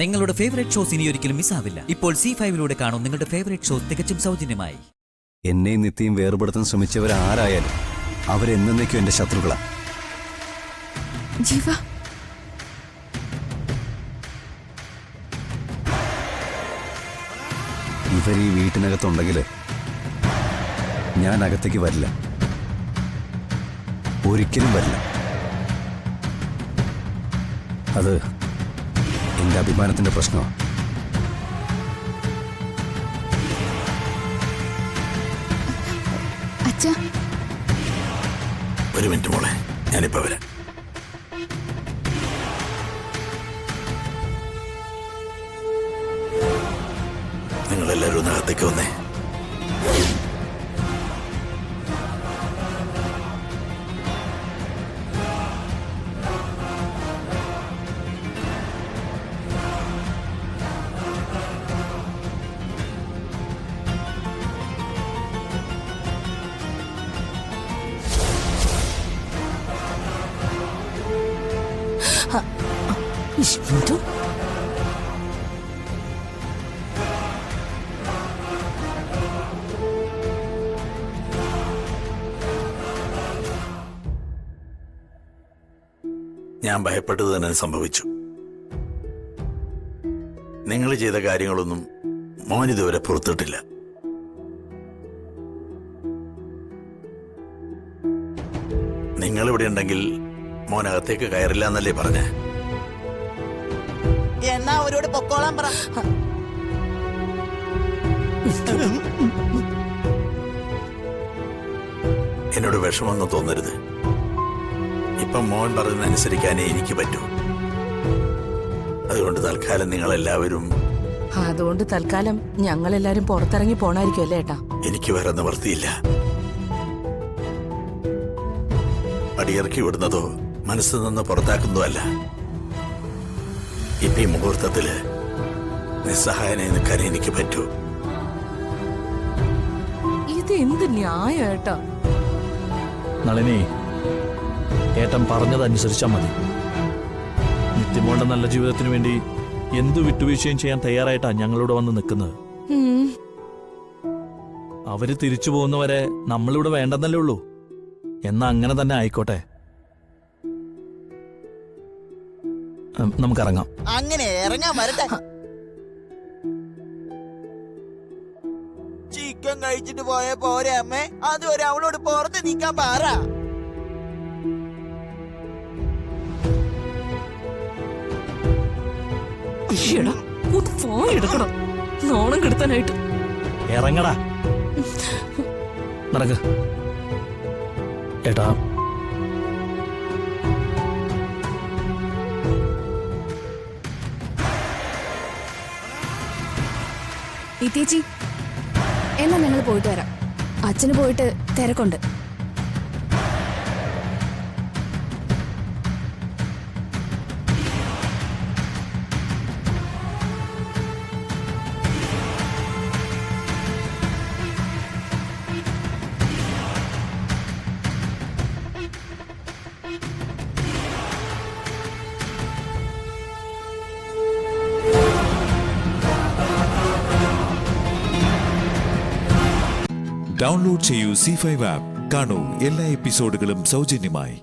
നിങ്ങളുടെ favourite shows ഇനി ഒരിക്കലും മിസ്സാവില്ല. ഇപ്പോൾ C5 കാണും നിങ്ങളുടെ ഫേവറേറ്റ് ഷോസ് തികച്ചും സൗജന്യമായി. എന്നെ നിത്യം വേർപെടുത്താൻ ശ്രമിച്ചവരാരായാലും അവരെന്നേക്കും എന്റെ ശത്രുക്കളാണ്. ജീവ, ഇവർ ഈ വീട്ടിനകത്തുണ്ടെങ്കിൽ ഞാൻ അകത്തേക്ക് വരില്ല, ഒരിക്കലും വരില്ല. അത് എന്റെ അഭിമാനത്തിന്റെ പ്രശ്നമാണ്. അച്ഛാ, ഒരു മിനിറ്റ് മോളെ, ഞാനിപ്പോ വരാം. നിങ്ങളെല്ലാവരും ഒന്ന് അകത്തേക്ക് വന്നേ. ഇഷ്ടപ്പെട്ടു. ഞാൻ ഭയപ്പെട്ടത് തന്നെ സംഭവിച്ചു. നിങ്ങൾ ചെയ്ത കാര്യങ്ങളൊന്നും മോൻ ഇതുവരെ പുറത്തിട്ടില്ല. നിങ്ങളിവിടെ ഉണ്ടെങ്കിൽ മോനകത്തേക്ക് കയറില്ല എന്നല്ലേ പറഞ്ഞേ? എന്നാ അവരോട് പൊക്കോളാൻ പറ. എന്നോട് വിഷമൊന്നും തോന്നരുത്. ഇപ്പം മോൻ പറയുന്നതനുസരിക്കാനേ എനിക്ക് പറ്റൂ. അതുകൊണ്ട് തൽക്കാലം നിങ്ങളെല്ലാവരും അതുകൊണ്ട് തൽക്കാലം ഞങ്ങളെല്ലാരും പുറത്തിറങ്ങി പോണായിരിക്കും അല്ലേ ഏട്ടാ? എനിക്ക് വേറെ നിവർത്തിയില്ല. അടിയിറക്കി വിടുന്നതോ മനസ്സിൽ നിന്ന് പുറത്താക്കുന്നതോ അല്ല. ഇപ്പൊ ഈ മുഹൂർത്തത്തില് നിസ്സഹായനായി നിൽക്കാനേ എനിക്ക് പറ്റൂ. ഇത് എന്ത് ന്യായം ഏട്ടാ? നളിനി, ഏട്ടൻ പറഞ്ഞതനുസരിച്ചാൽ മതി. നിത്യമോളുടെ നല്ല ജീവിതത്തിന് വേണ്ടി എന്തു വിട്ടുവീഴ്ചയും ചെയ്യാൻ തയ്യാറായിട്ടാ ഞങ്ങളിവിടെ വന്ന് നിൽക്കുന്നത്. അവര് തിരിച്ചു പോകുന്നവരെ നമ്മളിവിടെ വേണ്ടെന്നല്ലേ ഉള്ളൂ. എന്നാ അങ്ങനെ തന്നെ ആയിക്കോട്ടെ. നമുക്കിറങ്ങാം. അങ്ങനെ ഇറങ്ങാൻ വരട്ടെ. ചിക്കൻ കഴിച്ചിട്ട് പോയ പോരെ അമ്മേ, അതുവരെ അവളോട് പുറത്ത് നിൽക്കാൻ പാറ. ഫോൺ എടുക്കണം, നോണം കെടുത്താനായിട്ട്. ഇറങ്ങടാ, നടക്ക്. ഏട്ടാ, ഇത്തേച്ചി, എന്നാ ഞങ്ങൾ പോയിട്ട് വരാം. അച്ഛന് പോയിട്ട് തിരക്കുണ്ട്. ഡൗൺലോഡ് ചെയ്യൂ C5 ആപ്പ്. കാണൂ എല്ലാ എപ്പിസോഡുകളും സൗജന്യമായി.